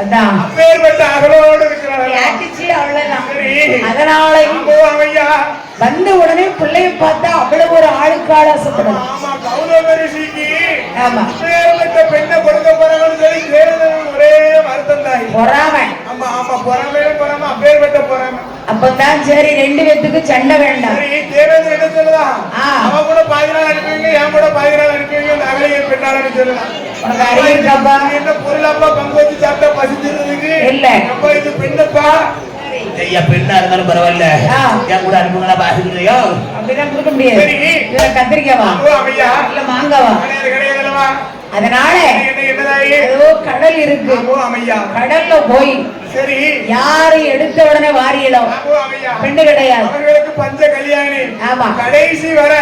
அதான் அப்பேற்பட்ட அகலோடு இருக்கிறார். அவ்வளவுதான். அதனால வந்த உடனே பிள்ளைய பார்த்தா அவ்வளவு ஒரு ஆளுக்கால ஆசைப்படும். ஆமா, கௌதம ரிஷிக்கு ஆமா அப்பேற்பட்ட பெண்ணை கொடுக்க போறாங்கன்னு சொல்லி தேவதேவன் ஒரே வருத்தம் தான். பொறாமை. ஆமா ஆமா, பொறாமையில பொறாம, அப்பேற்பட்ட பொறாமை. அப்பதான் சரி, ரெண்டு பேத்துக்கு சண்டை வேண்டாம். சரி, தேவதேவன் என்ன சொல்லலாம்? அவ கூட 10 நாள் அனுப்புவீங்க, என் கூட 10 நாள் அனுப்புவீங்க, அகலையை பெண்ணாளன்னு சொல்லலாம். உனக்கு அறிவிருக்காப்பா? என்ன பொருளாப்பா பங்கு வச்சு சாப்பிட்டா பசிச்சிருந்ததுக்கு இல்ல. அப்பா இது பெண்ணப்பா. ஐயா, பெண்ணா இருந்தாலும் பரவாயில்ல, என் கூட அனுப்புங்களா பாசுக்கிறியோ? அப்படிதான் கொடுக்க முடியாது. இதுல கத்திரிக்காவா இல்ல மாங்காவா? கிடையாதுல்லவா? அதனால ஏதோ கடல் இருக்கு, கடல்ல போய் சரி யாரு எடுத்த உடனே வாரியலாம் பெண்ணு கிடையாது. அவர்களுக்கு பஞ்ச கல்யாணி. ஆமா, கடைசி வர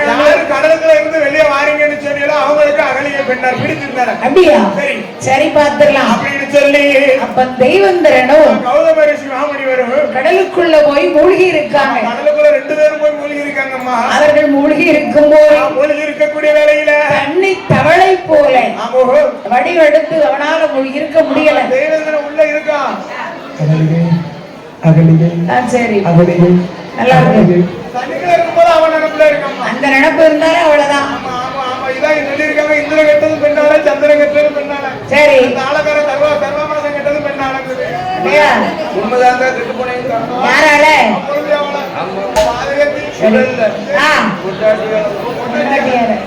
யாரு கடலுக்குள்ள இருந்து வெளியே வாரீங்கன்னு சொன்னீங்களோ அவங்களுக்கு அகலிய பெண்ணார் பிடிச்சிருந்தாரு. அப்படியா? சரி, பாத்துடலாம் அப்படின்னு சொல்லி அப்ப தெய்வந்திரனும் கௌதம ரிஷி மாமணி வரும் கடலுக்குள்ள போய் மூழ்கி இருக்காங்க. கடலுக்குள்ள 2 பேரும் போய் மூழ்கி இருக்காங்கம்மா. அவர்கள் மூழ்கி இருக்கும் போது மூழ்கி இருக்கக்கூடிய வேளையில தண்ணி தவளை போல வடிவெடுத்து அவனால இருக்க முடியல. தெய்வந்திரன் உள்ள இருக்கான். சரி, நல்லா இருக்கு. தண்ணிக்குள்ள இருக்கும்போது அவன் நினைப்புல இருக்கான். அந்த நினைப்பு இருந்தாலே அவ்வளவுதான். இதான் சொல்லியிருக்காங்க, இந்திரன் கெட்டது பெண்ணால, சந்திரன் கெட்டது பெண்ணால. சரி, தாளக்கார தர்மமனசன் கெட்டது பெண்ணால. உண்மைதான், கெட்டு போனேன். யாரால?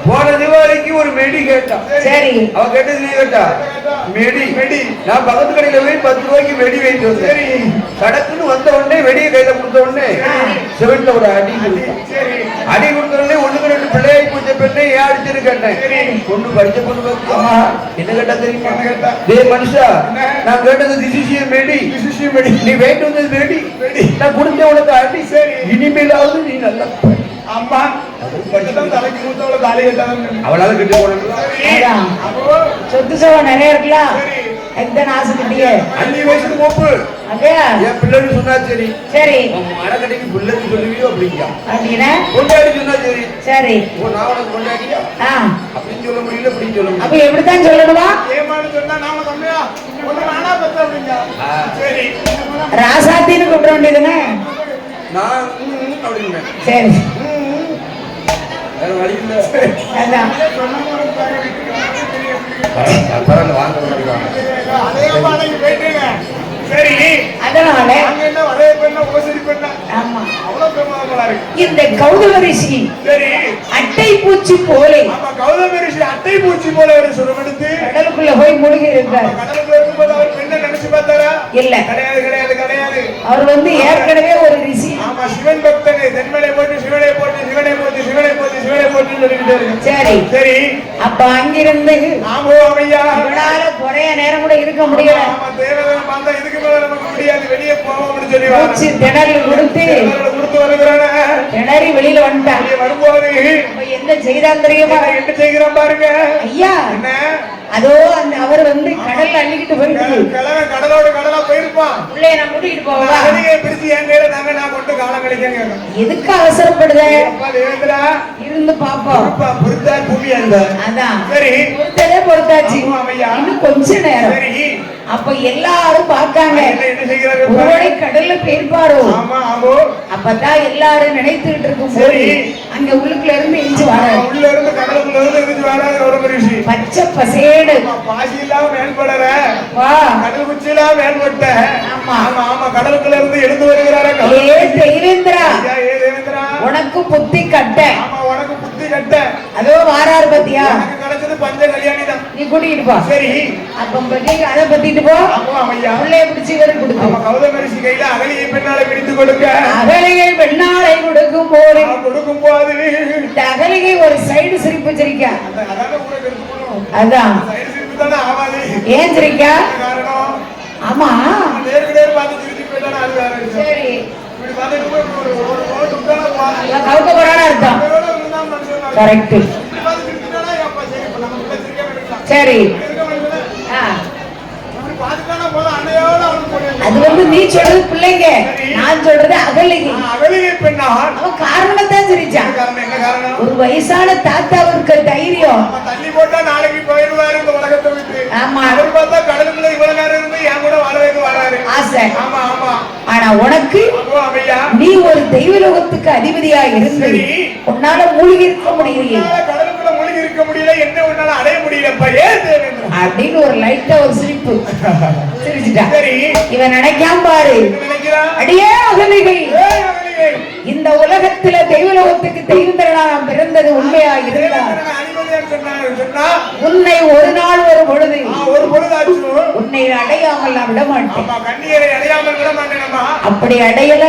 போன தீபாவளிக்கு ஒரு மெடி கேட்டான். சரி, அவ கேட்டது நீ கேட்டா மெடி. நான் பக்கத்து கடையில போய் 10 ரூபாய்க்கு வெடி வைத்து வந்தேன். கடக்குன்னு வந்த உடனே வெடியை கையில கொடுத்த உடனே சிவன்ல ஒரு அடி கொடுத்தான். அடி கொடுத்த உடனே 1-2 பிள்ளையை பூஜை பெண்ணை ஏன் அடிச்சுன்னு கேட்டேன். பொண்ணு படிச்ச பொண்ணு என்ன கேட்டா தெரியுமா? டே மனுஷா, நான் கேட்டது திசிசிய மெடி. நீ வேண்டு வந்தது வெடி. நான் கொடுத்த உனக்கு அடி. இனிமேலாவது நீ நல்லா அம்மா தலைக்கு மூத்தவளை தாலி கட்டாதான் அவளால கிட்ட போன சொத்து சவா நிறைய இருக்கலாம். எத்தனை ஆசைப்பட்டிய 5 வயசுக்கு மூப்பு என் பிள்ளைன்னு சொன்னா சரி. சரி, மரக்கடைக்கு பிள்ளைன்னு சொல்லுவியோ அப்படிங்கியா? அப்படின்னா கொண்டாடி சொன்னா சரி. சரி, நான் உனக்கு கொண்டாடியா அப்படின்னு சொல்ல முடியல, அப்படின்னு சொல்ல முடியல. அப்ப எப்படித்தான் சொல்லணுமா? ஏமான்னு சொன்னா நாம தம்பியா நானா பத்த அப்படிங்க. சரி, ராசாத்தின்னு கூப்பிட வேண்டியதுன்னு நான் அப்படின்னு. சரி, வேற வழி இல்ல. அதான் பரவாயில்ல, வாங்க போயிட்டுங்க. சரி, அதனால அங்க என்ன வரைய பெண்ணா ஓசரி பெண்ணா? ஆமா, அவ்வளவு பிரமாதமா இருக்கு. இந்த கௌதம ரிஷி சரி அட்டை பூச்சி போலே. ஆமா, கௌதம ரிஷி அட்டை பூச்சி போல ஒரு சுரமெடுத்து கடலுக்குள்ள போய் மூழ்கி இருக்கார். கடலுக்குள்ள இருக்கும்போது அவர் பெண்ணை நினைச்சு பார்த்தாரா? இல்ல, கிடையாது கிடையாது கிடையாது. அவர் ஏற்கனவே ஒரு ரிஷி. ஆமா, சிவன் பக்தனை தென்மலை போட்டு சிவனை போட்டு சிவனை போட்டு சிவனை போட்டு சிவனை போட்டு சொல்லிக்கிட்டே இருக்கு. சரி சரி, அப்ப அங்கிருந்து ஆமோ அம்மையா இவனால குறைய நேரம் கூட இருக்க முடியல. ஆமா, தேவதேவன் பார்த்தா இதுக்கு மேல நமக்கு முடியாது, வெளியே போவோம்னு சொல்லி மூச்சு திணறல் கொடுத்து வருகிறான. திணறி வெளியில வந்துட்டான். வரும்போது என்ன செய்தான் தெரியுமா? என்ன செய்கிறான் பாருங்க ஐயா. என்ன அதோ அந்த அவர் கடல்ல அள்ளிக்கிட்டு போயிட்டு கடலோட கடலா போயிருப்பான். பிள்ளைய நான் கூட்டிட்டு போவா பிரிச்சு என் கையில தாங்க, நான் கொண்டு காலம் கழிக்க. எதுக்கு அவசரப்படுத? தேவேந்திரா இருந்து பாப்போம். பொறுத்தா பூமி அந்த அதான் சரி, பொறுத்ததே பொறுத்தாச்சு. இன்னும் கொஞ்ச நேரம். சரி, அப்ப எல்லாரும் பாக்காங்க என்ன செய்கிறாரு? ஒருவரை கடல்ல போயிருப்பாரோ? ஆமா ஆமா. அப்பதான் எல்லாரும் நினைத்துட்டு இருக்கும் போது அங்க உள்ளுக்குள்ள இருந்து எரிஞ்சு வர, உள்ள இருந்து கடலுக்குள்ள இருந்து எரிஞ்சு வராது ஒரு ரிஷி. பச்சை பசேடு பாசி இல்லாம மேல்படற வா, கடல் குச்சிலா மேல்பட்ட. ஆமா ஆமா ஆமா, கடலுக்குள்ள இருந்து எழுந்து வருகிறாரா? ஏ தேவேந்திரா, ஏ தேவேந்திரா, உனக்கு புத்தி கட்ட. ஆமா, உனக்கு புத்தி கட்ட. அதோ வாராரு பத்தியா? எனக்கு கிடைச்சது பஞ்ச கல்யாணி தான். நீ கூட்டிட்டு போ. சரி, அப்ப அதை பத்திட்டு போ. ஆமா ஐயா, உள்ளே பிடிச்சி இவருக்கு கொடுத்து. ஆமா, கௌதம ரிஷி கையில அகலியை பெண்ணாலை பிடித்து கொடுக்க. அகலியை பெண்ணாலை கொடுக்கும் போது இந்த அகலிகை ஒரு சைடு சிரிப்பு சிரிக்கா. அதான் ஏன் சிரிக்கா? ஆமா, சரி, கவுக்க போறான்னு அர்த்தம். கரெக்ட். சரி, அது நீ சொல்றது பிள்ளைங்க, நான் சொல்றது அகலிகை. அவன் காரணத்தான் சிரிச்சான். ஒரு வயசான தாத்தாவுக்கு தைரியம். தள்ளி போட்டா நாளைக்கு போயிடுவாரு இந்த உலகத்தை விட்டு. ஆமா, அவர் பார்த்தா ஆசை. ஆமா ஆமா. ஆனா உனக்கு நீ ஒரு தெய்வலோகத்துக்கு அதிபதியா இருந்து உன்னால மூழ்கி இருக்க முடியலையே, கடலுக்குள்ள மூழ்கி இருக்க முடியல, என்ன உன்னால அடைய முடியலப்பா, ஏன் தேவேந்திரா அப்படின்னு ஒரு லைட்டா ஒரு சிரிப்பு சிரிச்சுட்டா. சரி, இவன் நினைக்காம பாரு, அடியே அகலிகை, இந்த உலகத்துல தெய்வலோகத்துக்கு தெய்வந்திரனா நாம் பிறந்தது உண்மையா இருந்தால் உன்னை ஒரு நாள் ஒரு பொழுது உன்னை அடையாமல் நான் விட மாட்டேன். அப்படி அடையல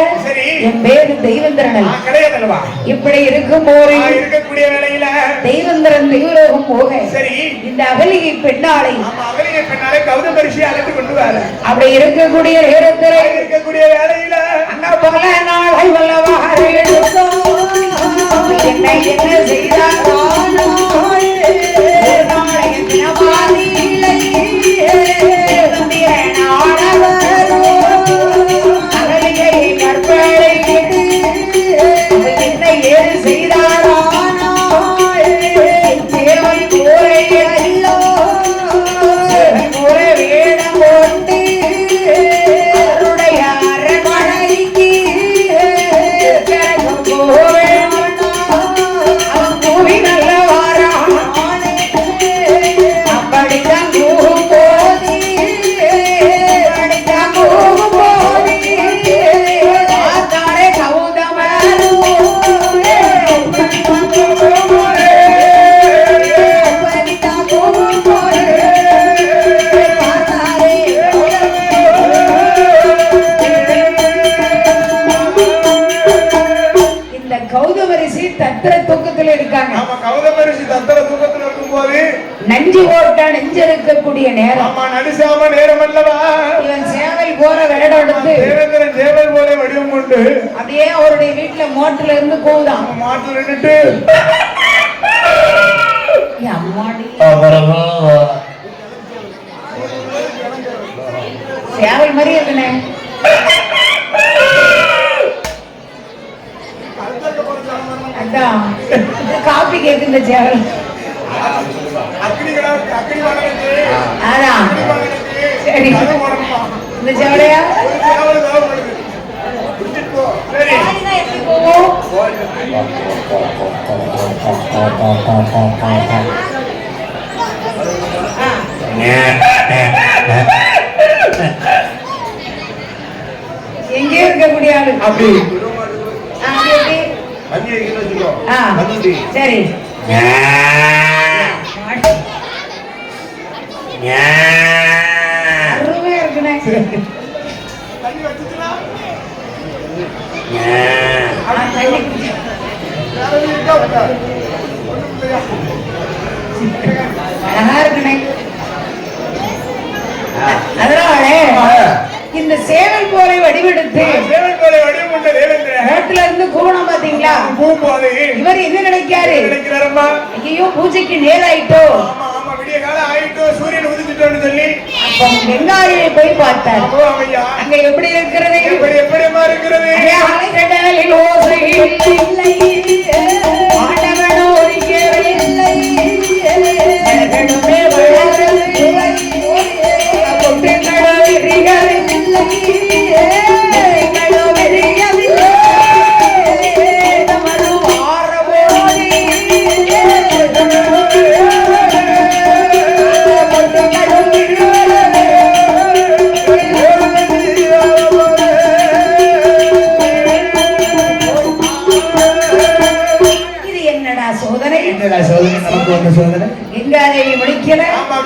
என் பேரு தெய்வந்திரன் கிடையாதுல்லவா. இப்படி இருக்கும் போது இருக்கக்கூடிய வேளையில தெய்வந்திரன் தெய்வலோகம் போக இந்த அகலிகை பெண்ணாளை கௌதமரிஷி அழைத்து கொண்டு வர அப்படி இருக்கக்கூடிய நேரத்தில் இருக்கக்கூடிய வேளையில அண்ணா பல நாளை வல்லவா என்னை என்ன செய்தார் நஞ்சு ஓட்ட நெஞ்சு இருக்கக்கூடிய நேரம் நடிசாம நேரம் அல்லவா. இவன் சேவை போற வேடம் எடுத்து சேவை போல வடிவம் கொண்டு அப்படியே அவருடைய வீட்டுல மோட்டர்ல இருந்து கூவுதான். மோட்டர்ல நின்னுட்டு சேவல் மாதிரி இருக்குனே. அதான் காப்பி கேக்கு இந்த சேவல். அதான் சரி, இந்த சேவலையா எப்படி போவோம்? எங்கே இருக்கக்கூடிய ஆளு அப்படி சரி அருமையா இருக்குண்ணே. அழகா இருக்குண்ணே. அதனால இந்த சேவல் போரை வடிவெடுத்து ரோட்ல இருந்து கூவணும் பாத்தீங்களா. இவர் என்ன நினைக்காரு, ஐயோ பூஜைக்கு நேராயிட்டோ, சூரியன் உதிச்சிட்டோன்னு சொல்லி வெங்காயை போய் பார்த்தார். அங்க எப்படி இருக்கிறது, எப்படிமா இருக்கிறது, ஆண்டவனோ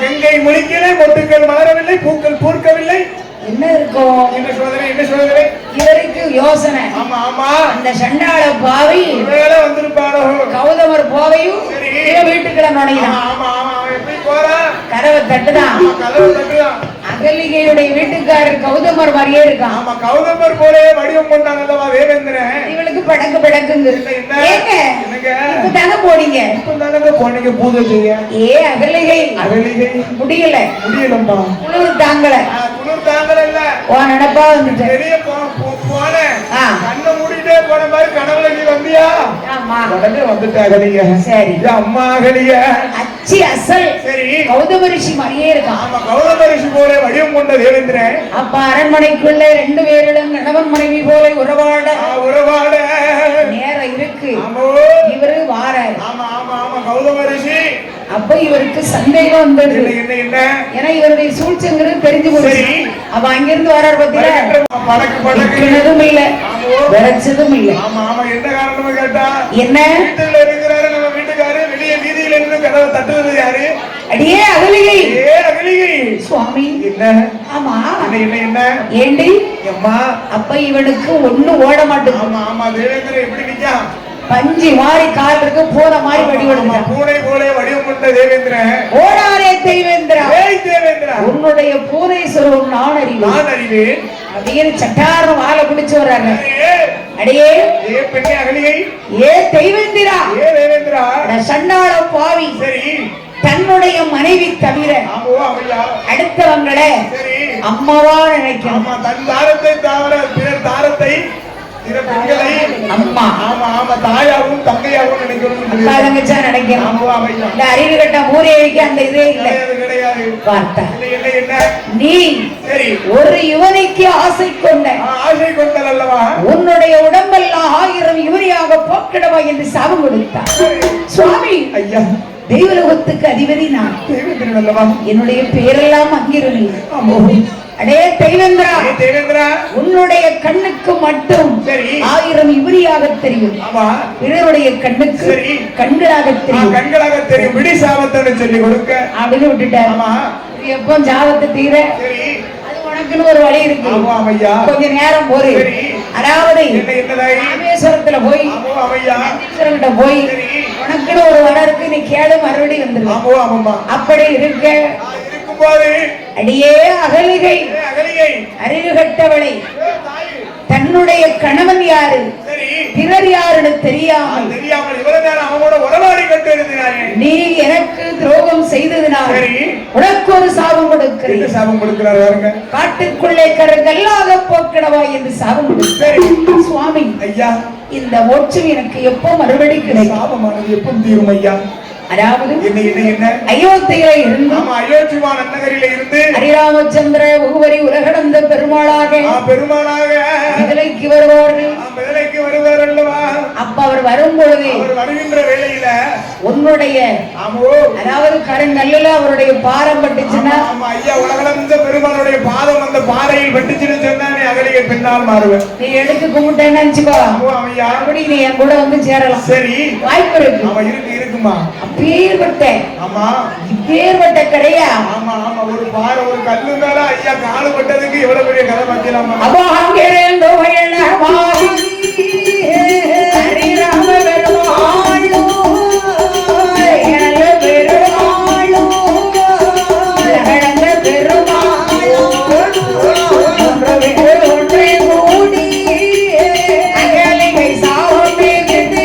கங்கை முடிக்கல, மொட்டுக்கள் மலரவில்லை, பூக்கள் பூர்க்கவில்லை. என்ன இருக்கும், என்ன சோதனை, என்ன சோதனை? இவருக்கு யோசனை. ஆமா ஆமா, அந்த சண்டாள பாவி வேலை வந்திருப்பாரோ, கௌதமர் போவையும் வீட்டுக்குள்ள நுழையிறான். ஆமா ஆமா, எப்படி போறா, கதவை தட்டுதான். கதவை தட்டுதான். அகலிகையுடைய வீட்டுக்காரர் கௌதமர் மாதிரியே இருக்கான். ஆமா, கௌதமர் போலே வடிவம் கொண்டாங்க அல்லவா தேவேந்திரன். இவளுக்கு படக்கு படக்குங்க. ஏங்க இப்பதாங்க போனீங்க, இப்பதாங்க போனீங்க பூஜை செய்ய. ஏ அகலிகை, அகலிகை முடியல, முடியலம்மா, குளிர் தாங்கல, குளிர் தாங்கல இல்ல, ஓ நினைப்பா வந்துட்டு வெளியே போனேன். கண்ணை மூடிட்டே போன மாதிரி கனவுல நீ வந்து அப்படியா? ஆமா. உடனே வந்துட்டாகலிங்க. சரி. அம்மா அகலிய அச்சி அசல். சரி. கௌதம ரிஷி மாதிரியே இருக்கான். ஆமா, கௌதம ரிஷி போல வடிவம் கொண்ட தேவேந்திரன். அப்ப அரண்மனைக்குள்ள 2 பேரிடம் கணவன் மனைவி போல உறவாட நேரம் இருக்கு. இவரு வார. ஆமா ஆமா ஆமா, கௌதம ரிஷி. அப்ப இவருக்கு சந்தேகம் வந்தது. என்ன என்ன? ஏன்னா இவருடைய சூழ்ச்சிங்கிறது தெரிஞ்சு போச்சு. அப்ப அங்கிருந்து வராரு பத்தியா? படக்குனதும் இல்ல, விரைச்சதும் இல்ல. ஆமா ஆமா, என்ன காரணமா கேட்டா, என்ன வீட்டுல இருக்கிறாரு நம்ம வீட்டுக்காரு, வெளியே வீதியில இருந்து கதவை தட்டுவது யாரு? அடியே அகலிகை. அகலிகை சுவாமி. என்ன? ஆமா. என்ன என்ன? ஏண்டி அம்மா? அப்ப இவனுக்கு ஒண்ணு ஓட மாட்டேங்குது. ஆமா ஆமா, தேவேந்திரன் எப்படி நிக்கா? பஞ்சி மாறி கால் இருக்கு, பூனை மாறி வடிவம். பூனை போல வடிவம் கொண்ட தேவேந்திரன். ஓடாரே தேவேந்திரா. தேவேந்திரா, உன்னுடைய பூனை சொருவம் நான் அறிவேன் அப்படின்னு சட்டார வாழை பிடிச்சு வர்றாங்க. அடியே பெண்ணே அகலிகை. தேவேந்திரா. தேவேந்திரா, சண்டாள பாவி. சரி. தன்னுடைய மனைவி தவிர அடுத்தவங்களை அம்மாவா நினைக்கிறோம். தன் தாரத்தை தவிர பிறர் தாரத்தை, பிற பெண்களை அம்மா. ஆமா ஆமா, தாயாவும் தங்கையாவும் நினைக்கணும். தங்கச்சா நினைக்கிறோம். இந்த அறிவு கட்ட மூரைக்கு அந்த இதே இல்லை, கிடையாது. பார்த்தா என்ன? நீ சரி ஒரு யுவனைக்கு ஆசை கொண்ட அல்லவா, உன்னுடைய உடம்பெல்லாம் 1000 யுவனியாக போக்கிடவா என்று சாபம் கொடுத்தார். சுவாமி ஐயா, தெய்வலோகத்துக்கு அதிபதி நான். தேவேந்திரன் அல்லவா? என்னுடைய பேரெல்லாம் அங்கிருந்தே. அடே தேவேந்திரா, தேவேந்திரா, உன்னுடைய கண்ணுக்கு மட்டும் 1000 யுவனியாக தெரியும். பிறருடைய கண்ணுக்கு கண்களாக தெரியும். கண்களாக தெரியும். விடி சாபத்தை சொல்லி கொடுக்க அப்படின்னு விட்டுட்டார். எப்போ ஜாபத்தை தீர அது உனக்குன்னு ஒரு வழி இருக்கு. கொஞ்ச நேரம் போரு. அதாவது ராமேஸ்வரத்துல போய் கிட்ட போய் உனக்குன்னு ஒரு வரம் இருக்கு, நீ கேளு, மறுபடியும் வந்துருவோம். அப்படி இருக்க அடியே அகலிகை, அறிவு கட்டவளை, தன்னுடைய கணவன் யாரு பிறர் யாருன்னு தெரியாமல் நீ எனக்கு துரோகம் செய்ததினால் உனக்கு ஒரு சாபம் கொடுக்கிறேன். சாபம் கொடுக்கிறார். காட்டுக்குள்ளே கருங்கல்லாக போக்கிடவா என்று சாபம் கொடுக்கிறேன். சுவாமி ஐயா, இந்த மோட்சம் எனக்கு எப்போ மறுபடி கிடைக்கும்? சாபமானது எப்போ தீரும் ஐயா? அதாவது என்ன அயோத்தியில இருந்து, அயோத்திவான நகரில இருந்து ஹரிராமச்சந்திர உகுவரி உலகடந்த பெருமாளாக மிதிலைக்கு வருவார்கள். அப்ப அவர் வரும்பொழுது வருகின்ற வேளையில உன்னுடைய அதாவது கருங்கல்ல அவருடைய பாரம் பட்டுச்சுன்னா, ஐயா, உலகளந்த பெருமாளுடைய பாதம் அந்த பாறையில் பட்டுச்சுன்னு சொன்னா நீ அகலிகை பின்னால் மாறுவேன். நீ எடுத்து கும்பிட்டேன்னு நினைச்சுக்கோ, அப்படி நீ என் கூட வந்து சேரலாம். சரி, வாய்ப்பு இருக்கு. இருக்குமா? அப்பேற்பட்ட ஆமா, இப்பேற்பட்ட கடையா? ஆமா ஆமா, ஒரு பாறை ஒரு கல்லு மேல ஐயா காலு பட்டதுக்கு எவ்வளவு பெரிய கதை பார்க்கலாமா? அப்போ அங்கிருந்து ஹரிராம பெருமாளோ பெருமாளோ பெருமாளோ ஒன்றை கூடி அகலிகை சாவமே விட்டு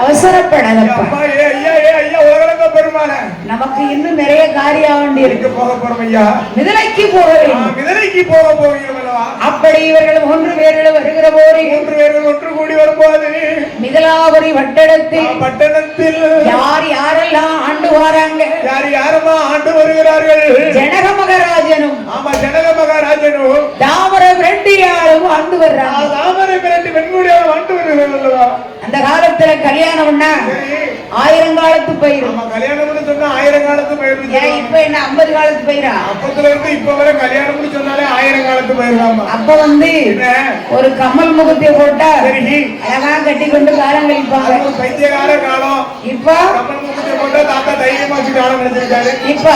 அவசரப்படாதப்பா. நமக்கு இன்னும் நிறைய காரியம் வேண்டி இருக்கு. போக போறோம் ஐயா, மிதிலைக்கு போக வேண்டும். மிதிலைக்கு போக போகிறோம். அப்படி இவர்கள் 3 பேர்கள் வருகிற போது 3 பேர்கள் ஒன்று கூடி வரும்போது மிதிலாபுரி பட்டணத்தில் யார் யாரெல்லாம் ஆண்டு வராங்க, யாரம்மா ஆண்டு வருகிறார்கள்? ஜனக மகாராஜனும். ஆமா, ஜனக மகாராஜனும் தாமர பிரண்டியாரும் ஆண்டு வர்றாங்க. தாமர பிரண்டி பெண்குடியாரும் ஆண்டு வருகிறார்கள். அந்த காலத்துல கல்யாணம்னா 1000 காலத்து பயிர். கல்யாணம்னு சொன்னா 1000 காலத்து பயிர். இப்ப என்ன 50 காலத்து பயிரா? அப்பத்துல இருந்து இப்ப வரை கல்யாணம்னு சொன்னாலே 1000 காலத்து பயிர் தான். அப்ப வந்து ஒரு கமல் முகத்தை போட்டா அழகா கட்டி கொண்டு காலம் கழிப்பாங்க. பைத்தியகார காலம். இப்ப கமல் முகத்தை போட்டா தாத்தா தைரியமா வச்சு காலம் நினைச்சிருக்காரு. இப்ப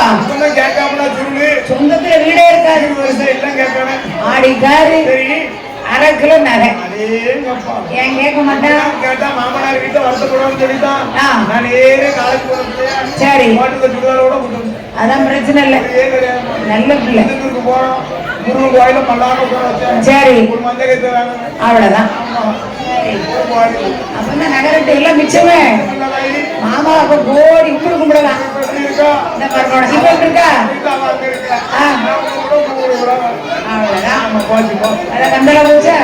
கேட்காமனா சுருளு, சொந்தத்துல வீடே இருக்காது, வருஷம் எல்லாம் கேட்கணும். ஆடிக்காரு. அரை கிலோ நகை. அடேங்கப்பா. ஏன் கேட்க மாட்டான்? கேட்டா மாமனார் கிட்ட வருத்தப்படுவான்னு சொல்லிட்டான். ஆ. நான் நேரே காலேஜ் போறேன். சரி. மாட்டுக்கு சுடிதாரோட கொடுத்தேன். அதான் பிரச்சனை இல்லை. நல்ல பிள்ளை. இதுக்கு போறோம். முருகன் கோயில மல்லாக்க போறோம். சரி. ஒரு மஞ்சள் வேணும். அவ்வளவுதான். அப்பதான் நகரத்தை எல்லாம் மிச்சமே. மாமா அப்ப கோடி இப்படி கும்பிடலாம். இந்த மரணம் இப்ப இருக்கா? கந்தல போச்சா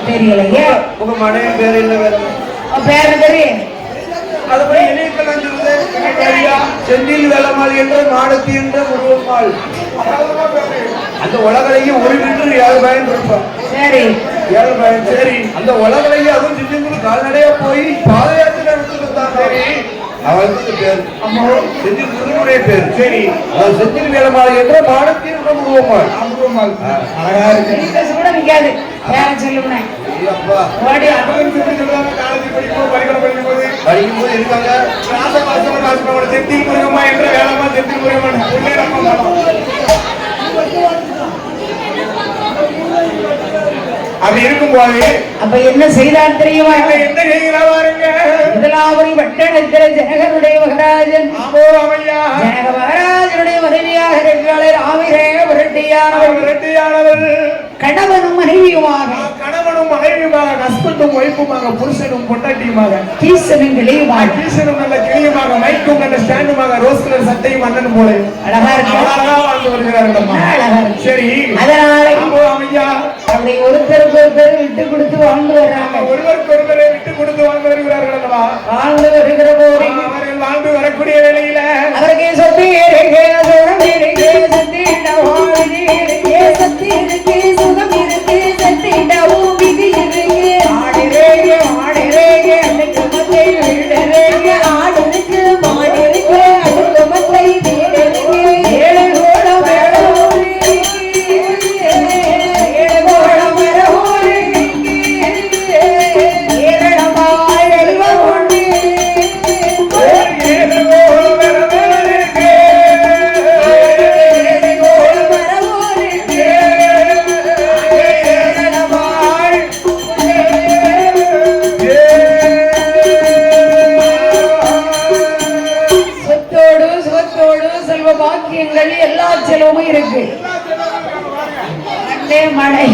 தெரியலையே. உங்க மனைவி பேர் என்ன வேற? பேரு தெரியும். செந்தில் வேலம்மாள் என்ற மாடத்தி என்ற முருகம்மாள். அந்த உலகலையும் ஒரு மீட்டர் 7 பயன் இருப்பான். சரி 7 பயன். சரி அந்த உலகலையும் அதுவும் சின்னங்களுக்கு கால்நடையா போய் பாதயாத்திரை நடத்துறதுதான் அவருக்கு பேர். செந்தில் முருகனுடைய பேர். சரி செந்தில் வேலம்மாள் என்ற மாடத்தி என்ற முருகம்மாள். அழகா இருக்கு. கூட நிக்காது. வேற சொல்லுங்க. ஓடி அதுவும் சொல்றாங்க. காலேஜ் படிக்கும்போது இருக்காங்க. செந்தில் முருகம்மா என்ற வேலம்மா செந்தில் முருகம்மா அப்படி இருக்கும் போது அப்ப என்ன செய்தார் தெரியுமா? என்ன செய்கிறா பாருங்க. முதலாவது பட்டணத்தில ஜனகருடைய மகராஜன் ஜனக மகராஜனுடைய மனைவியாக இருக்கிறாள் ராமிரே விரட்டியானவள். கணவனும் மனைவியுமாக ஹஸ்பண்டும் ஒய்ஃபுமாக புருஷனும் பொண்டாட்டியுமாக கீசனும் கிளியுமாக நல்ல கிளியுமாக மைக்கும் நல்ல ஸ்டாண்டுமாக ரோஸ் கலர் சட்டையும் அண்ணன் போல அழகா இருக்கு. அழகா வாழ்ந்து வருகிறார்கள். சரி அதனால அப்படி ஒருத்தருக்கு ஒருத்தர் விட்டு கொடுத்து வாழ்ந்து வர்றாங்க. ஒருவருக்கு ஒருவரை விட்டு கொடுத்து வாழ்ந்து வருகிறார்கள் அல்லவா? வாழ்ந்து வருகிற போது அவர்கள் வாழ்ந்து வரக்கூடிய வேளையில அவருக்கு சொத்து இருக்கு, சுகம் இருக்கு, சத்தி இருக்கு, சுகம் இருக்கு, சத்திடவும் விதி இருக்கு. ஆடிரேங்க ஆடிரேங்க அன்னைக்கு மத்தை வீடரேங்க ஆடிருக்கு மாடிருக்கு அடுக்கு மத்தை வீடருக்கு. ஏழு கோடம் எல்லா செலவும் இருக்கு. மழை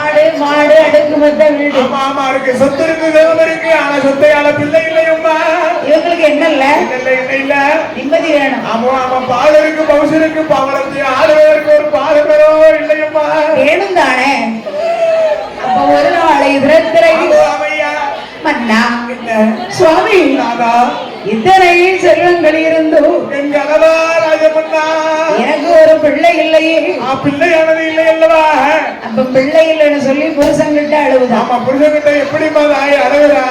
ஆடு மாடு அடுக்கு மொத்த வீடு இருக்கு. சொத்து இருக்கு, தேவம் இருக்கு. ஆனா சொத்தையால பிள்ளை இல்லையம்மா. இவங்களுக்கு என்ன இல்ல நிம்மதி வேணும். ஆமா ஆமா பால் இருக்கு, பவுசு இருக்கு, பவளத்து ஆளுவதற்கு ஒரு பாலமரோ இல்லையம்மா. வேணும் தானே. அப்ப ஒரு நாளை விரத்திரை மன்னா சுவாமி இத்தனை செல்வங்கள் இருந்தும் எனக்கு ஒரு பிள்ளை இல்லையே. பிள்ளையானது இல்லை அல்லவா? அப்ப பிள்ளை இல்லைன்னு சொல்லி புருஷங்கிட்ட அழுவுதா? ஆமா புருஷங்கிட்ட எப்படி அழுகுறா?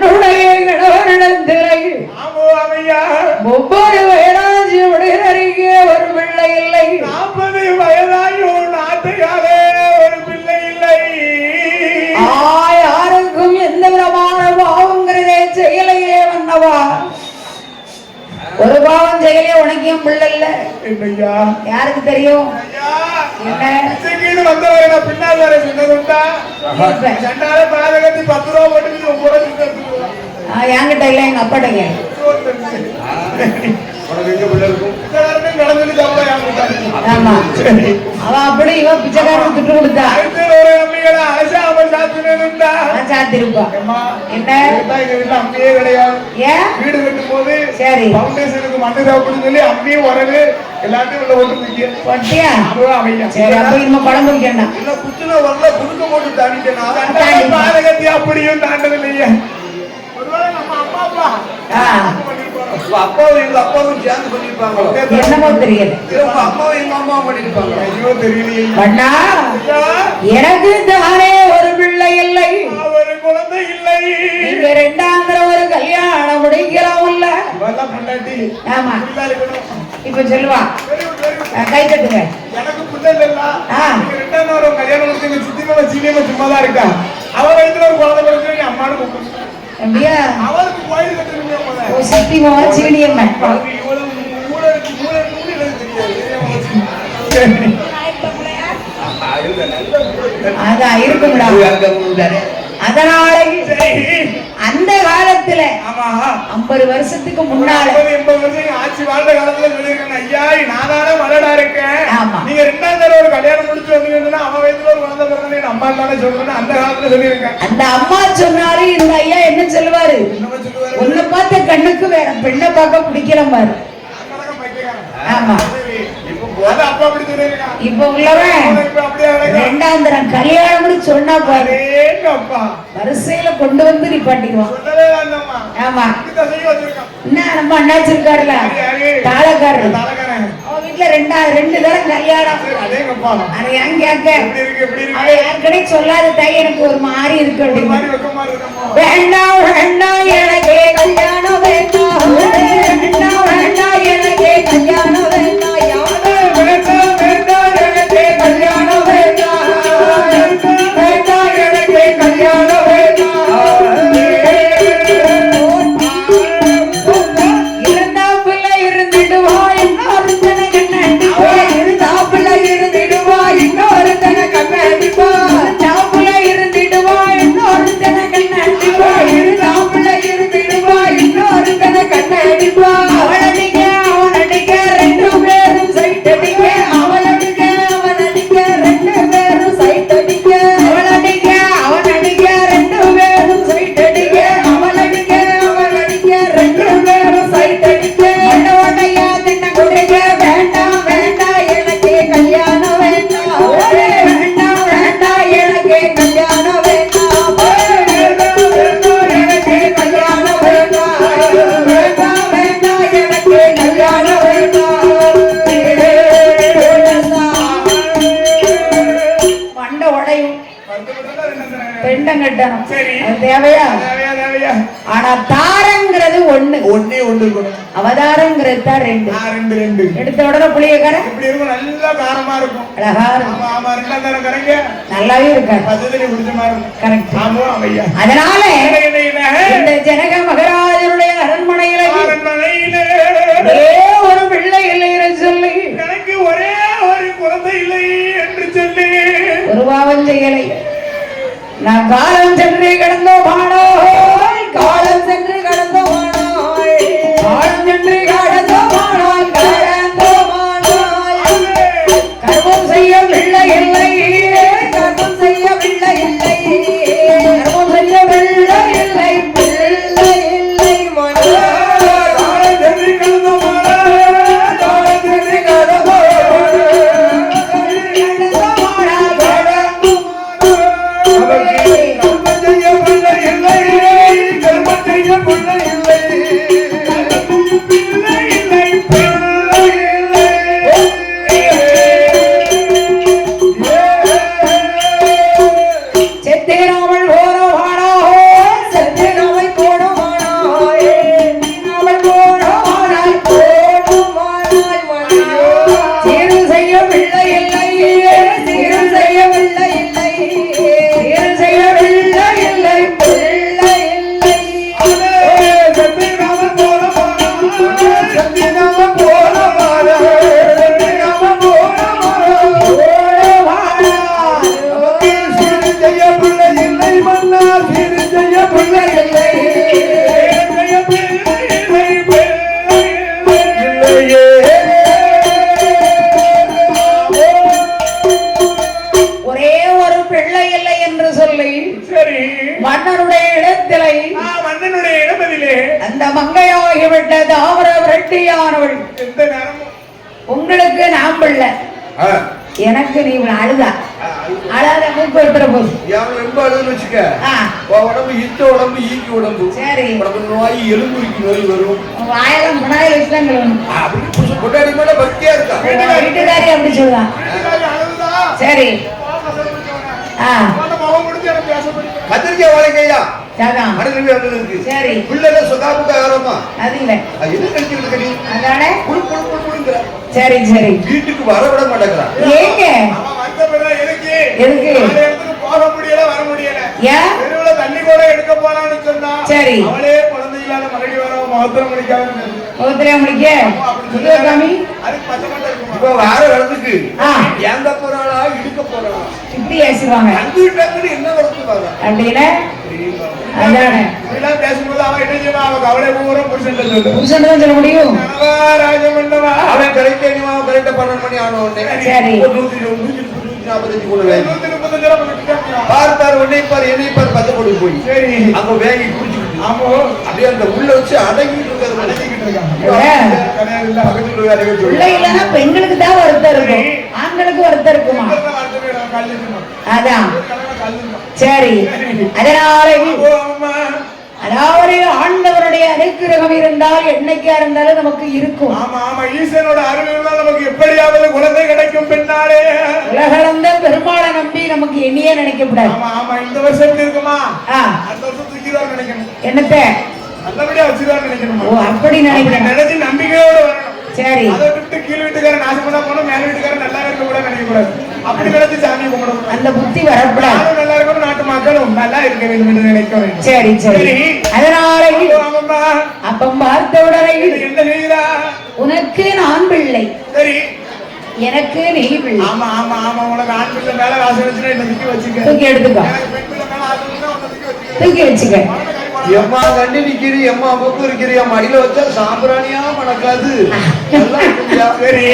தன்னுடைய கணவனிடத்திலே ஒவ்வொரு வயதாஜி உடையறிக்கே ஒரு பிள்ளை இல்லை. 40 வயதாயும் நாட்டையாலே ஒரு பிள்ளை இல்லை. யாருக்கும் எந்த விதமான பாவங்கிறதே செயலையே வந்தவா. ஒரு பாவம் செயலே உனக்கும் பிள்ளை இல்ல. யாருக்கு தெரியும்? வந்தவரை பின்னால் வர சொன்னதுண்டா? சண்டால பாதகத்தி 10 ரூபா போட்டு என்கிட்ட இல்ல, எங்க அப்பாட்டங்க. அவ அப்படி இவ பிச்சைக்காரன் திட்டு கொடுத்தா சாத்திருப்பா. என்ன அம்மையே கிடையாது. ஏன் வீடு கட்டும் போது சரி பவுண்டேஷனுக்கு மண்ணு தேவைப்படுன்னு சொல்லி அம்மையே வரவு எல்லாத்தையும் உள்ள ஓட்டு பட்டியா. அமையா சரி, அப்ப இனிமே குழம்பு வைக்கணும். இல்ல குத்துன வரல குடுக்க போட்டு தாண்டிட்டேன். பாதகத்தை அப்படியும் தாண்டதில்லையே. அப்பாவும் எங்க அப்பாவும் சேர்ந்து பண்ணிருப்பாங்களோ என்னமோ தெரியல. அம்மாவும் எங்க அம்மாவும் பண்ணிருப்பாங்க. ஐயோ தெரியலையே. அண்ணா எனக்கு தானே ஒரு பிள்ளை இல்லை, ஒரு குழந்தை இல்லை. நீங்க ரெண்டாந்திர ஒரு கல்யாணம் முடிக்கிறோம் இல்ல? ஆமா இப்ப சொல்லுவா கை தட்டுங்க. எனக்கு பிள்ளை இல்ல. ரெண்டாவது ஒரு கல்யாணம் முடிச்சு சித்திமா சீனியமா சும்மாதான் இருக்கா. அவ வயதுல ஒரு குழந்தை பிறகு அம்மானு கூப்பிட்டு அவருக்கு கோயில் கட்டணும். சத்தியமா சீனியம்மா அதான் இருக்கும்டா. அதனால அந்த காலத்துல 50 வருஷத்துக்கு முன்னால 80 வருஷம் ஆட்சி வாழ்ந்த காலத்துல சொல்லியிருக்கேன். ஐயா நானால மலடா இருக்கேன். நீங்க ரெண்டாவது தடவை ஒரு கல்யாணம் முடிச்சு வந்தீங்கன்னா அவன் வயதுல ஒரு குழந்தை பிறகு அம்மா தானே சொல்றேன்னு அந்த காலத்துல சொல்லியிருக்கேன். அந்த அம்மா சொன்னாரு. இந்த ஐயா என்ன சொல்லுவாரு? உன்னை பார்த்த கண்ணுக்கு வேற பெண்ணை பார்க்க பிடிக்கிற மாதிரி. ஆமா இப்ப உள்ளவன் ரெண்டாந்திரம் கல்யாணம்னு சொன்னா பாரு வரிசையில கொண்டு வந்து நிப்பாட்டிடுவான். ஆமா என்ன நம்ம அண்ணாச்சிருக்காருல தாளக்காரர் அவன் வீட்டுல 2 தரம் கல்யாணம். அதை ஏன் கேட்க அவ யாருக்கடை சொல்லாத தாய் எனக்கு ஒரு மாதிரி இருக்கு அப்படின்னு. வேண்டாம் வேண்டாம் எனக்கே கல்யாணம் வேண்டாம், வேண்டாம் வேண்டாம் எனக்கே கல்யாணம் வேண்டாம், கல்யாணம் வேண்டாம், வேண்டாம் எனக்கே கல்யாணம் வேண்டாம். இருந்தா பிள்ளை இருந்துடுவா இன்னொரு தன கண்ணடிப்பா, இருந்தா பிள்ளை இருந்துடுவா இன்னொரு தன கண்ணடிப்பா, பிள்ளை இருந்துடுவா இன்னொரு தன கண்ணடிப்பா, இருந்தா பிள்ளை இருந்துடுவா இன்னொரு தன கண்ணடிப்பா. அவன் அடிக்க அவன் அடிக்க 2 பேரும் சைட் அடிக்க, அவன் அடிக்க அவன் அடிக்க 2 பேரும் சைட் அடிக்க, அவன் அடிக்க அவன் அடிக்க 2 பேரும் சைட் அடிக்க, அவன் அடிக்க அவன் அடிக்க 2 பேரும் சைட் அடிக்க. உடையா தின்ன குடிக்க வேண்டாம் வேண்டாம் எனக்கே கல்யாணம் வேண்டாம், வேண்டாம் வேண்டாம் எனக்கே கல்யாணம் வேண்டாம், வேண்டாம் வேண்டாம் எனக்கே கல்யாணம் வேண்டாம், வேண்டாம் வேண்டாம் எனக்கே கல்யாணம் வேண்டாம். மண்டை உடையும் பெண்டம் கட்டணும். அது தேவையா? ஆனா தாரங்கிறது ஒண்ணே ஒண்ணு அவதாரங்கிறது தான் 2. எடுத்த உடனே புளியக்கார இப்படி இருக்கும். நல்லா காரமா இருக்கும். அழகா இருக்கும். ஆமா ரெண்டாம் தரம் கரைங்க நல்லாவே இருக்காரு. பச்சை குடிச்ச மாதிரி இருக்கும். கரெக்ட். ஆமா ஐயா. அதனால இந்த ஜனக மகாராஜனுடைய அரண்மனையில ஒரு பிள்ளை இல்லை சொல்லி எனக்கு ஒரே ஒரு குழந்தை இல்லை என்று சொல்லி ஒரு பாவம் செய்யலை. நான் காலம் சென்று கடந்தோமானோ, காலம் சென்று கடந்தோமானோ, காலம் சென்று கடந்தோமானால் கடந்தோமானால் கர்மம் செய்ய பிள்ளை இல்லை, கர்மம் செய்ய பிள்ளை இல்லை, கர்மம் செய்ய பிள்ளை இல்லை, பிள்ளை இல்லை மனோ. காலம் சென்று கடந்தோமானோ, காலம் சென்று கடந்தோமானோ, கடந்தோமானால் கடந்தோமானோ. செய்ய பிள்ளை இல்லை மன்னனுடைய இடத்திலே மன்னனுடைய இடமதிலே அந்த மங்கையாகிவிட்ட தாமர விரட்டியானவள் எந்த நேரமும் உங்களுக்கு நாம் பிள்ளை எனக்கு நீ அழுதா அழாத மூக்கு எடுத்துற போது ரொம்ப அழுதுன்னு வச்சுக்க உடம்பு இத்த உடம்பு ஈக்கி உடம்பு சரி உடம்பு நோய் எலும்புரிக்கு நோய் வரும் வாயெல்லாம் முன்னாடி வச்சுதான் அப்படி கொண்டாடி மேல பக்தியா இருக்கா வீட்டுக்காரி அப்படி சொல்லுவான் சரி கத்திரிக்காய் வாழைக்கையா சரி பிள்ளைல சுகாமுக ஆரம்பமா அது இல்ல எது நினைக்கிறது நீ அதானே சரி சரி வீட்டுக்கு வரவிட மாட்டேங்கிறான் ஏங்க எதுக்கு போக முடியல வர முடியல ஏன் தெருவுல தண்ணி கூட எடுக்க போறான்னு சொன்னா சரி அவளே குழந்தை இல்லாத மறுபடி வர மகத்திரம் முடிக்காம மகத்திரம் முடிக்க சாமி அதுக்கு பச்சை மட்டை இருக்கும் இப்ப வார வரதுக்கு ஏந்த போறாளா இடுக்க போறாளா இப்படி ஏசுவாங்க என்ன வரது பாரு அப்படின்னா அதானே இதெல்லாம் பேசும்போது அவன் என்ன செய்வான் அவன் கவலை பூரா புருஷன் சொல்லு புருஷன் தான் சொல்ல முடியும் ராஜமண்டவா அவன் கரெக்டா நீ அவன் கரெக்டா 12 மணி ஆன உடனே சரி 145 கூட பார்த்தார் உன்னை பார் என்னை பார் பச்சைப்படு போய் சரி அங்க வேகி குடிச்சுக்கிட்டு ஆமா அப்படியே அந்த உள்ள வச்சு அடங்கிட்டு இருக்காரு அடங்கிட்டு இருக்காங்க பெண்களுக்கு தான் வருத்தம் இருக்கும் ஆண்களுக்கு வருத்தம் இருக்குமா அதான் சரி அதாவது ஆண்டவருடைய அனுக்கிரகம் இருந்தால் என்னைக்கா இருந்தாலும் நமக்கு இருக்கும் ஆமா ஆமா ஈசனோட அருள் இருந்தால் நமக்கு எப்படியாவது குழந்தை கிடைக்கும் பின்னாலே உலகளந்த பெருமாளை நம்பி நமக்கு எண்ணியே நினைக்கப்படாது ஆமா ஆமா இந்த வருஷம் எப்படி இருக்குமா அடுத்த வருஷம் தூக்கிடுவார் நினைக்கணும் என்னத்த நல்லபடியா வச்சுதான் நினைக்கணும் ஓ அப்படி நினைக்கிறேன் நினைச்சு நம்பிக்கையோடு வரணும் சரி அதை விட்டு கீழ் வீட்டுக்காரன் நாசம் பண்ணா போனோம் மேல வீட்டுக்காரன் நல்லா இருக்க கூட நினைக்க கூடாது அப்படி நினைச்சு சாமி கும்பிடணும் அந்த புத்தி வரக்கூடாது நானும் நல்லா இருக்கணும் நாட்டு மக்களும் நல்லா இருக்க வேண்டும் என்று நினைக்க வேண்டும் சரி சரி அதனால அப்பம் பார்த்த உடனே என்ன செய்கிறா உனக்கு நான் பிள்ளை சரி எனக்கு நீ பிள்ளை ஆமா ஆமா ஆமா உனக்கு ஆண் பிள்ளை மேல ஆசை வச்சுன்னா என்ன தூக்கி வச்சுக்க தூக்கி எடுத்துக்கோ எனக்கு பெண் பிள்ளை மேல ஆசை வச்சுன்னா உன்னை தூக்கி தூக்கி வச்சுக்க எம்மா கண்டி நிக்கிறி எம்மா பக்கம் இருக்கிறியா மடியில வச்சா சாம்பிராணியா மணக்காது சரி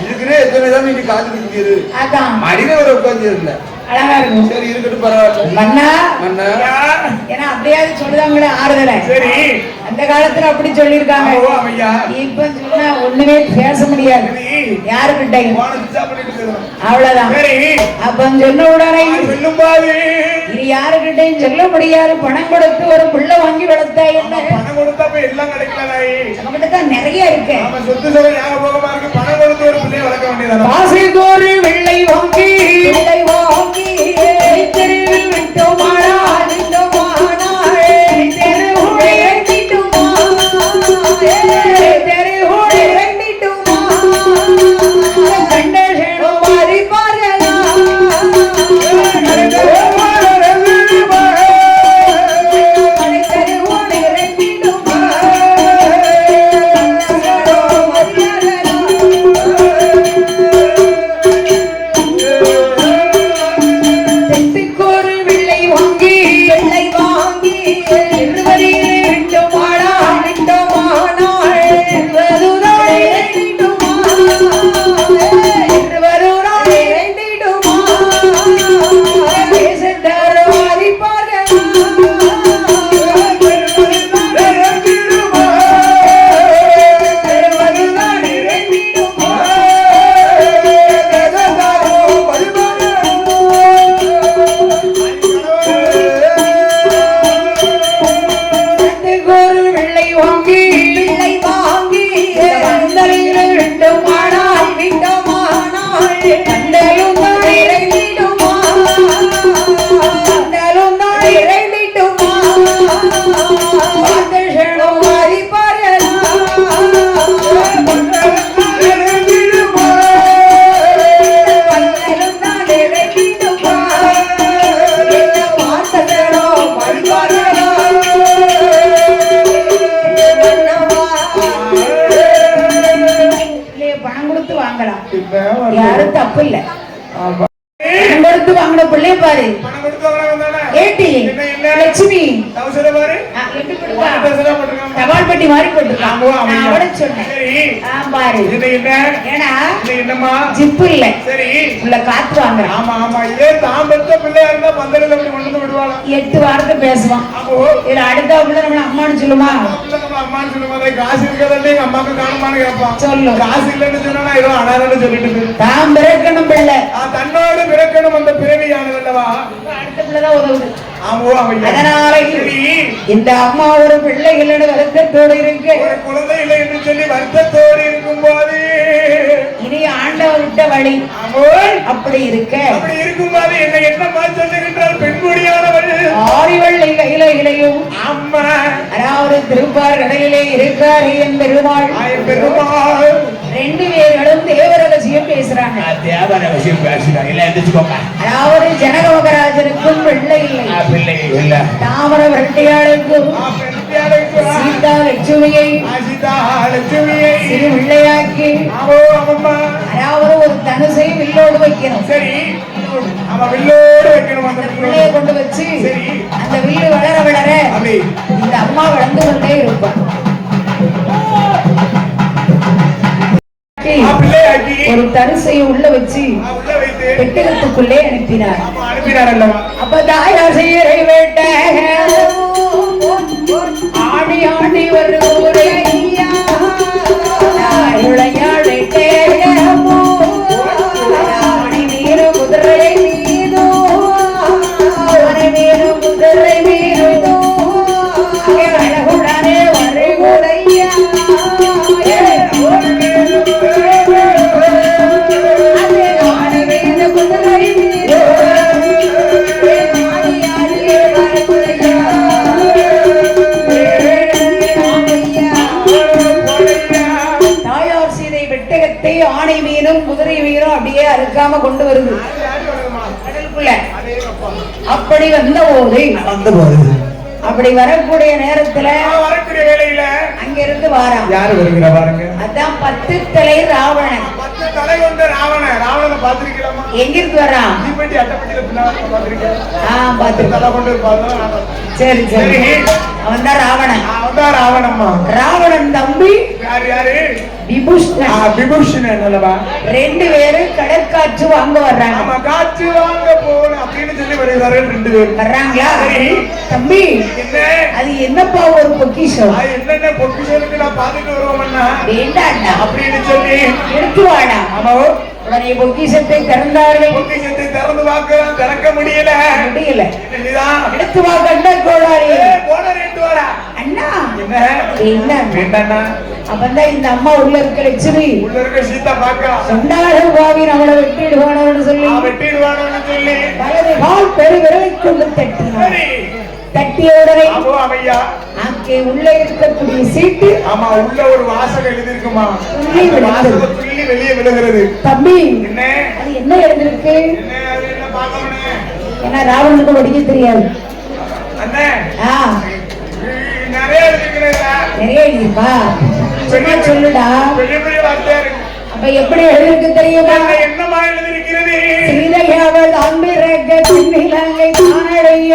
இதுக்குன்னே எத்தனை தான் நீங்க காத்துட்டு இருக்கிறது அதான் மடியில ஒரு உட்காந்து இருந்த அழகா இருக்கும் சரி இருக்கட்டும் பரவாயில்ல மன்னா மன்னா ஏன்னா அப்படியாவது சொல்லுதாங்களே ஆறுதல சரி அந்த காலத்துல அப்படி சொல்லிருக்காங்க இப்ப சொன்னா ஒண்ணுமே பேச முடியாது யாருக்கிட்ட அவ்வளவுதான் அப்ப சொன்ன உடனே சொல்லும் போது இது யாருக்கிட்டையும் சொல்ல முடியாது பணம் கொடுத்து ஒரு புள்ள வாங்கி வளர்த்தா என்ன பணம் கொடுத்தா எல்லாம் கிடைக்கல தான் நிறைய இருக்கு சொத்து சொல்ல ஞாபகமா இருக்கு பணம் கொடுத்து ஒரு பிள்ளையை வளர்க்க வேண்டியது ஆசைக்கோரு வெள்ளை வாங்கி வெள்ளை வாங்கி தெருவில் விட்டோமாடா விட்டோமாடா தெருவுடைய யாரும் தப்பு இல்ல கொடுத்து வாங்கின பிள்ளைய பாரு பணம் கொடுத்து கேட்டி என்ன லட்சுமி தவசர பாரு எப்படி கொடுப்பா தவசர போட்டுருக்காங்க தபால் பெட்டி மாதிரி போட்டுருக்கான் ஆமா நான் அவட சொன்னேன் சரி பாரு இது என்ன ஏன்னா இது என்னம்மா ஜிப்பு இல்ல சரி உள்ள காத்து வாங்குறான் ஆமா ஆமா இதே தாம்பத்த பிள்ளையா இருந்தா பந்தலில் அப்படி கொண்டு வந்து விடுவாங்க 8 வாரத்தை பேசுவான் அப்போ இதுல அடுத்த பிள்ளை நம்ம அம்மான்னு சொல்லுமா நம்ம அம்மான்னு சொல்லும்போது காசு இருக்கிறதே எங்க அம்மாக்கு காணுமான்னு கேட்பான் சொல்லு காசு இல்லைன்னு சொன்னா ஏதோ அனாதன்னு சொல்லிட்டு தாம் பிறக்கணும் பிள்ளை தன்னோடு பிறக்கணும் அந்த பிறவியானது அல்லவா அடுத்த பிள்ளைதான் உதவுது ஆமோ அவையா அதனால இந்த அம்மா ஒரு பிள்ளை இல்லைன்னு வருத்தத்தோடு இருக்கு ஒரு குழந்தை இல்லை என்று சொல்லி வருத்தத்தோடு இருக்கும் போது இனி ஆண்டவன் விட்ட வழி அப்படி இருக்க அப்படி இருக்கும்போது என்னமா சொல்லுகின்றால் பெண்மொழியானவள் ஆரிவள்ளி கையில இலையும் அம்மா அதாவது திருப்பார் கடையிலே இருக்காரு என் பெருமாள் பெருமாள் 2 பேர்களும் தேவ ரகசியம் பேசுறாங்க தேவ ரகசியம் பேசுறாங்க இல்ல எந்திரிச்சுக்கோங்க அதாவது ஜனக மகராஜனுக்கும் பிள்ளை இல்லை தாமர வெட்டையாளுக்கும் சீதா லட்சுமியை சிறு பிள்ளையாக்கி அதாவது ஒரு தனுசை வில்லோடு வைக்கணும் சரி வில்லோடு வைக்கணும் அந்த பிள்ளையை கொண்டு வச்சு அந்த வில்லு வளர வளர இந்த அம்மா வளர்ந்து கொண்டே இருப்பான் ஒரு தரிசையை உள்ள வச்சு பெட்டகத்துக்குள்ளே அனுப்பினார் அல்லவா அப்ப தாயார் செய்யறை வேட்ட ஆடி ஆடி வருவோரே குதிரை மீது குதிரை மீது அழகுடனே வருகுடையா ஆணை மீனும் குதிரை மீனும் அப்படியே அறுக்காம கொண்டு வருது கடலுக்குள்ள. அப்படி வந்த போது அப்படி வரக்கூடிய நேரத்துல வரக்கூடிய வேளையில அங்க இருந்து வாரான் யாரு வருகிற பாருங்க அதான் 10 தலை ராவணன் 10 தலை கொண்ட ராவணனை பாத்திருக்கலாமா எங்க இருந்து வர்றான் தீப்பெட்டி அட்டப்பட்டியில பின்னால பாத்திருக்கேன் 10 தலை கொண்டு இருப்பாங்க சரி சரி அவன் தான் ராவணன் ராவணம்மா ராவணன் தம்பி யாரு விபூஷணன் அல்லவா 2 பேரும் கடற்காற்று வாங்க வர்றாங்க ஆமா காற்று வாங்க போறோம் அப்படின்னு சொல்லி வருகிறார்கள் 2 பேரும் வர்றாங்களா தம்பி என்ன அது என்னப்பா ஒரு பொக்கிஷம் என்னென்ன பொக்கிஷனுக்கு நான் பாத்துட்டு வருவோம்னா வேண்டாண்டா அப்படின்னு சொல்லி எடுத்து வாடா ஆமா உடனே பொக்கிஷத்தை திறந்தார்கள் பொக்கிஷத்தை திறந்து பார்க்கலாம் திறக்க முடியல எடுத்து வா கண்ட கோடாரி கோடாரி எடுத்து வாடா அண்ணா என்ன வேண்டாண்ணா அப்பதான் இந்த அம்மா உள்ள இருக்க லட்சுமி உள்ள இருக்க சீதா பார்க்கலாம் சொன்னாடு பாவி நம்மளை வெட்டிடுவானு சொல்லி வலது கால் பெரு விரலை கொண்டு தட்டினார் தட்டிய உடனே அங்கே உள்ள இருக்கக்கூடிய சீட்டு ஆமா உள்ள ஒரு வாசகம் எழுதி இருக்குமா துள்ளி வெளியே விழுகிறது தம்பி என்ன அது என்ன எழுதிருக்கு என்ன பார்க்கணும் ஏன்னா ராவணனுக்கு படிக்க தெரியாது அண்ணே நிறைய எழுதிருக்கா சொல்லுடா பெரிய பெரிய வார்த்தையா இருக்கு அப்ப எப்படி எழுதிருக்கு தெரியுமா என்னமா எழுதிருக்கிறது சீதையாவல் அம்பிரக பின்னிலங்கை தானடைய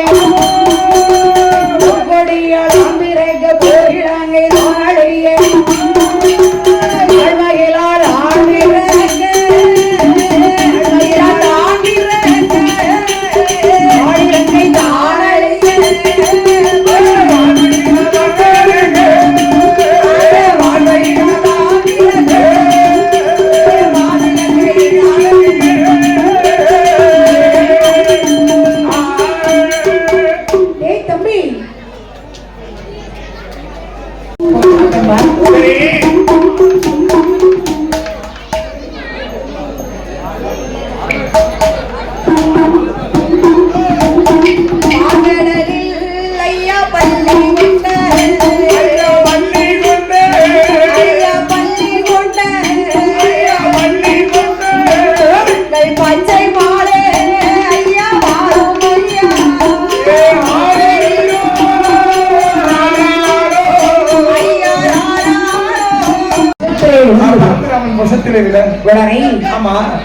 கொடியால் அம்பிரக போரிடாங்கை தானடைய ஆழ்வகையிலால் ஆண்டிரக ஆடிரங்கை தானடைய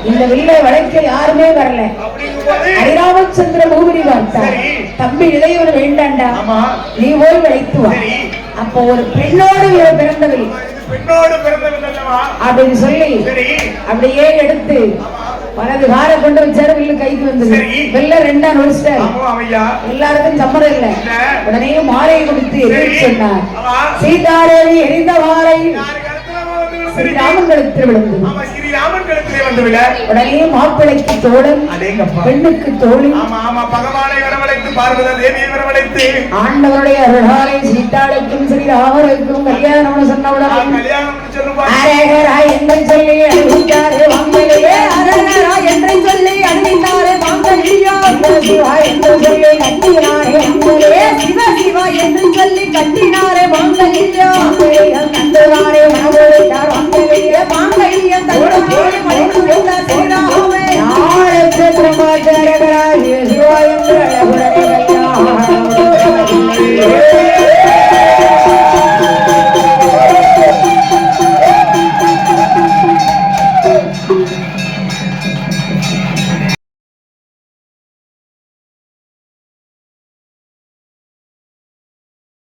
இந்த வில்லை வளைக்க யாருமே வரல. ஹரிராமச்சந்திர பூபதி பார்த்தார். தம்பி இளையவர் வேண்டாண்டா, ஆமா நீ போய் விளைத்து வா. சரி. அப்போ ஒரு பெண்ணோடு பிறந்தவள் பெண்ணோடு பிறந்தவள் அல்லவா அப்படின்னு சொல்லி சரி அப்படியே எடுத்து வலது காரை கொண்டு வச்சாரு, வில்லு கைக்கு வந்தது. சரி. வெள்ள ரெண்டா நொடிச்சிட்டாரு. ஆமா ஐயா எல்லாருக்கும் சம்மதம் இல்ல. இல்ல. உடனே மாலை கொடுத்து எரிச்சு சொன்னார். ஆமா சீதாதேவி எரிந்த மாலை யாரு கழுத்துல வந்து விழுந்தது? ஸ்ரீராமன் கழுத்தில் விழுந்தது. ஆமா ஸ்ரீராமன் கழுத்திலே வந்து விழ உடனே மாப்பிளைக்கு தோழன், அடேங்கப்பா பெண்ணுக்கு தோழி. ஆமா ஆமா பகவானை வரவழைத்து பார்வதா தேவியை வரவழைத்து ஆண்டவருடைய அருளாலை சீதாளுக்கும் ஸ்ரீராமருக்கும் கல்யாணம் சொன்னவுடன் கல்யாணம் சொல்லுவா அரகரா என்று சொல்லி அழுவித்தாரு வாங்கலையே, அரகரா என்று சொல்லி அழுவித்தாரே வாங்கலியோ, சிவா என்று சொல்லி கட்டினாரே அங்கலே, சிவ சிவா என்று சொல்லி கட்டினாரே வாங்கலியோ, கண்டுதாரே மனமொழித்தார் வாங்கலையே, வாங்கலிய தன்னோடு மலைத்து வைத்தார் ஸ்ரீராமே. நாளை